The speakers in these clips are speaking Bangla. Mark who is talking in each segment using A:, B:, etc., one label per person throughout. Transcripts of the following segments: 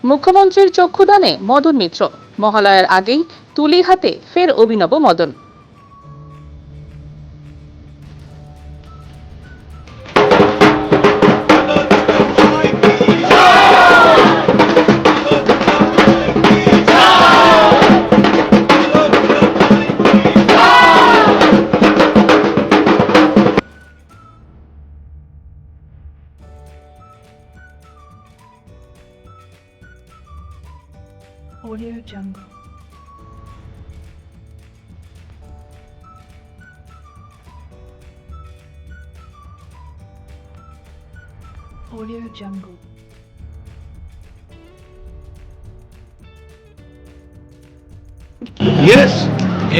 A: মুখ্যমন্ত্রীর চক্ষুদানে মদন মিত্র, মহালয়ার আগেই তুলি হাতে ফের অভিনব Madan.
B: Audio Jungle. Audio Jungle.
C: Yes,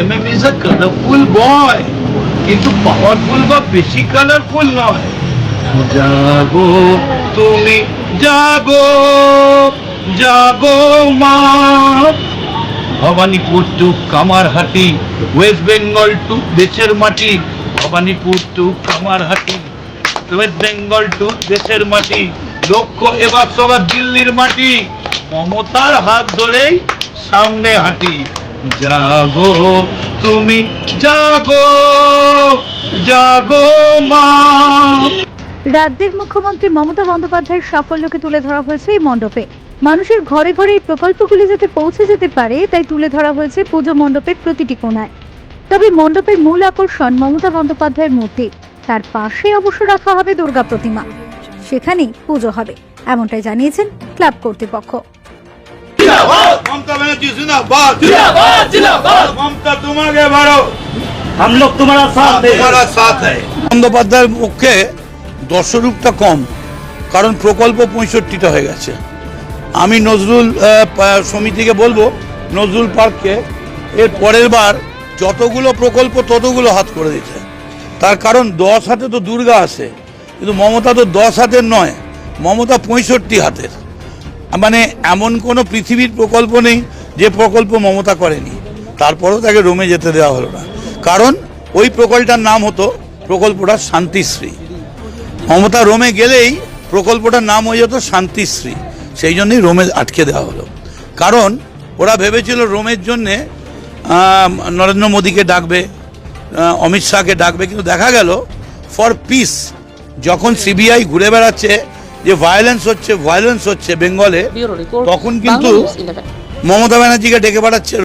C: MM is a colorful boy, কিন্তু পাওয়ারফুল বা বেশি কালারফুল নয়। জাগো তুমি জাগো, জাগো মা। ভবানীপুর টু কামারহাটি, ওয়েস্ট বেঙ্গল টু দেশের মাটি। ভবানীপুর টু কামারহাটি, ওয়েস্ট বেঙ্গল টু দেশের মাটি। লক্ষ্য এবার সবার দিল্লির মাটি। মমতার হাত ধরেই সামনে হাঁটি। জাগো তুমি জাগো, জাগো মা।
D: রাজ্যের মুখ্যমন্ত্রী মমতা বন্দ্যোপাধ্যায়ের সাফল্যকে তুলে ধরা হয়েছে এই মণ্ডপে। মানুষের ঘরে ঘরে এই প্রকল্পগুলি যাতে পৌঁছে যেতে পারে তাই তুলে ধরা হয়েছে পুজো মণ্ডপের প্রতিটি কোণায়। তবে মণ্ডপের মূল আকর্ষণ মমতা বন্দ্যোপাধ্যায়ের মূর্তি, তার পাশে অবশ্য রাখা হবে দুর্গা প্রতিমা। সেখানেই পুজো হবে, এমনটাই জানিয়েছেন ক্লাব কর্তৃপক্ষ।
C: মমতা ব্যানার্জি জিন্দাবাদ, জিন্দাবাদ, জিন্দাবাদ। মমতা তোমাকে ভালো, हम लोग तुम्हारा साथ है। বন্দ্যোপাধ্যায়ের পক্ষে দর্শকটা কম, কারণ প্রকল্প 65টা হয়ে গেছে। আমি নজরুল সমিতিকে বলবো, নজরুল পার্ককে এর পরের বার যতগুলো প্রকল্প ততগুলো হাত করে দিতে। তার কারণ 10 হাতে তো দুর্গা আছে, কিন্তু মমতা তো 10 হাতের নয়, মমতা 65 হাতের। মানে এমন কোনো পৃথিবীর প্রকল্প নেই যে প্রকল্প মমতা করেনি। তারপরেও তাকে রোমে যেতে দেওয়া হলো না, কারণ ওই প্রকল্পটার নাম হতো প্রকল্পটা শান্তিশ্রী। মমতা রোমে গেলেই প্রকল্পটার নাম হয়ে যেত শান্তিশ্রী, সেই জন্যই রোমে আটকে দেওয়া হলো। কারণ ওরা ভেবেছিল রোমের জন্যে নরেন্দ্র মোদীকে ডাকবে, অমিত শাহকে ডাকবে, কিন্তু দেখা গেল ফর পিস যখন সিবিআই ঘুরে বেড়াচ্ছে যে ভায়োলেন্স হচ্ছে বেঙ্গলে, তখন কিন্তু মমতা ব্যানার্জিকে ডেকে পাঠাচ্ছে